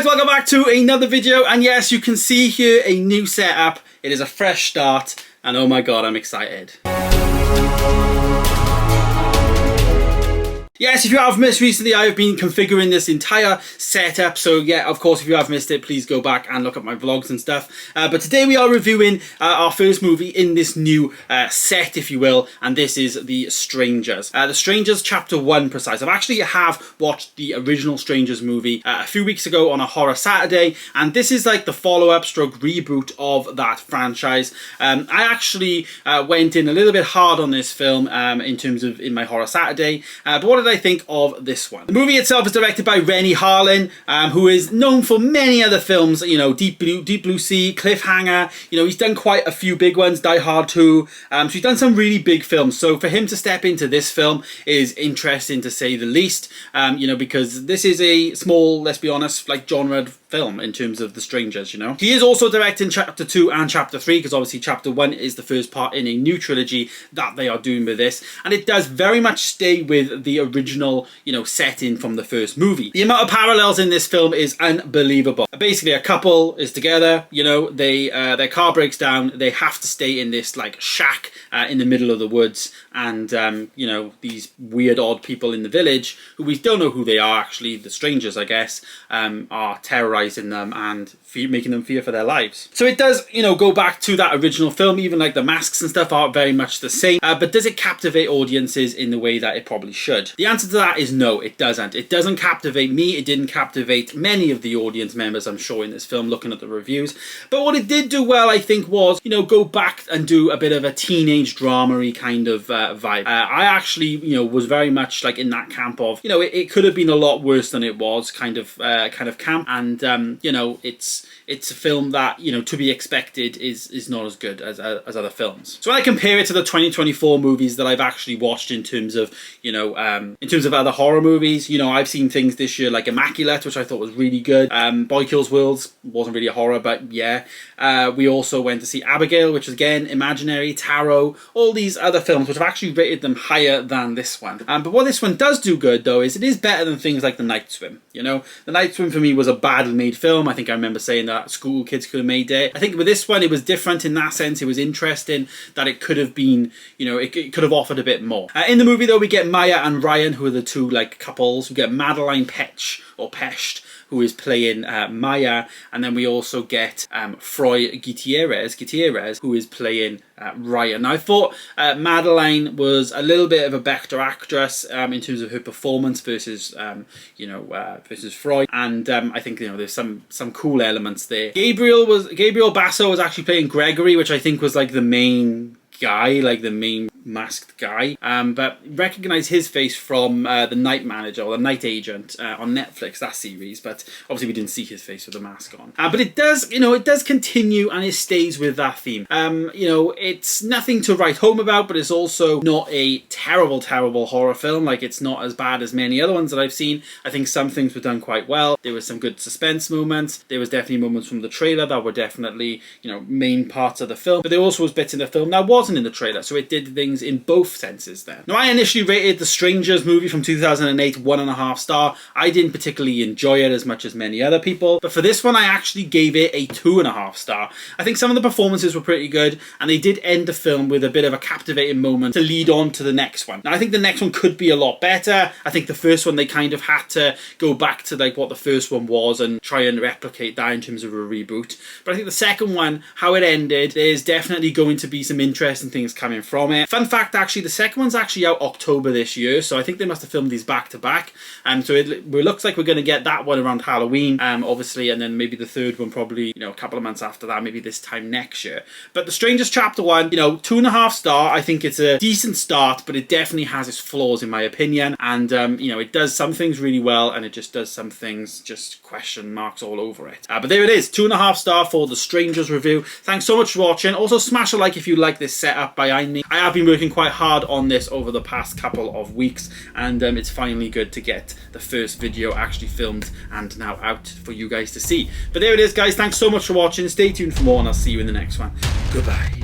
guys, welcome back to another video, and yes, you can see here a new setup. It is a fresh start, and oh my god, I'm excited. Yes, if you have missed recently, I have been configuring this entire setup. So yeah, of course, if you have missed it, please go back and look at my vlogs and stuff. But today we are reviewing our first movie in this new set, if you will. And this is The Strangers. The Strangers Chapter 1 precise. I've actually watched the original Strangers movie a few weeks ago on a Horror Saturday. And this is like the follow-up stroke reboot of that franchise. I actually went in a little bit hard on this film in my Horror Saturday. But what did I think of this one? The movie itself is directed by Renny Harlin, who is known for many other films, you know, Deep Blue Sea, Cliffhanger, you know, he's done quite a few big ones, Die Hard 2, so he's done some really big films. So for him to step into this film is interesting to say the least, you know, because this is a small, let's be honest, like genre film in terms of The Strangers, you know. He is also directing Chapter 2 and Chapter 3, because obviously Chapter 1 is the first part in a new trilogy that they are doing with this, and it does very much stay with the original, you know, setting from the first movie. The amount of parallels in this film is unbelievable. Basically, a couple is together, you know, their car breaks down, they have to stay in this like shack in the middle of the woods, and you know, these weird odd people in the village, who we don't know who they are actually, the strangers I guess, are terrorizing them and making them fear for their lives. So it does, you know, go back to that original film, even like the masks and stuff are very much the same, but does it captivate audiences in the way that it probably should? The answer to that is no, it doesn't. It doesn't captivate me, it didn't captivate many of the audience members, I'm sure, in this film, looking at the reviews. But what it did do well, I think, was, you know, go back and do a bit of a teenage drama-y kind of vibe. I actually, you know, was very much like in that camp of, you know, it could have been a lot worse than it was, kind of camp, and you know, it's a film that, you know, to be expected is not as good as other films. So when I compare it to the 2024 movies that I've actually watched in terms of, you know, in terms of other horror movies, you know, I've seen things this year like Immaculate, which I thought was really good. Boy Kills Worlds wasn't really a horror, but yeah. We also went to see Abigail, which is again Imaginary, Tarot, all these other films which have actually rated them higher than this one. But what this one does do good though is it is better than things like The Night Swim. You know, The Night Swim for me was a badly made film. I think I remember saying that school kids could have made it. I think with this one it was different in that sense. It was interesting that it could have been, you know, it could have offered a bit more. In the movie though, we get Maya and Ryan, who are the two like couples. We get Madeline Pesht, who is playing Maya, and then we also get Froy Gutierrez, who is playing Ryan. Now, I thought Madeline was a little bit of a better actress in terms of her performance versus, you know, versus Froy, and I think, you know, there's some cool elements there. Gabriel Basso was actually playing Gregory, which I think was like the main guy, like the main masked guy, but recognize his face from The Night Manager, or The Night Agent on Netflix, that series, but obviously we didn't see his face with the mask on. But it does, you know, it does continue and it stays with that theme. You know, it's nothing to write home about, but it's also not a terrible horror film. Like, it's not as bad as many other ones that I've seen. I think some things were done quite well. There was some good suspense moments. There was definitely moments from the trailer that were definitely, you know, main parts of the film, but there also was bits in the film that wasn't in the trailer, so it did things in both senses there. Now, I initially rated The Strangers movie from 2008 1.5 star. I didn't particularly enjoy it as much as many other people, but for this one I actually gave it a 2.5 star. I think some of the performances were pretty good, and they did end the film with a bit of a captivating moment to lead on to the next one. Now, I think the next one could be a lot better. I think the first one, they kind of had to go back to like what the first one was and try and replicate that in terms of a reboot. But I think the second one, how it ended, there's definitely going to be some interesting things coming from it. Fun fact, actually, the second one's actually out October this year, so I think they must have filmed these back to back, so it looks like we're going to get that one around Halloween, obviously, and then maybe the third one probably, you know, a couple of months after that, maybe this time next year. But The Strangers Chapter 1, you know, 2.5 star. I think it's a decent start, but it definitely has its flaws in my opinion, and you know, it does some things really well, and it just does some things just question marks all over it. But there it is, 2.5 star for The Strangers review. Thanks so much for watching. Also, smash a like if you like this setup behind me. I have been working quite hard on this over the past couple of weeks, and it's finally good to get the first video actually filmed and now out for you guys to see. But there it is, guys. Thanks so much for watching. Stay tuned for more, and I'll see you in the next one. Goodbye.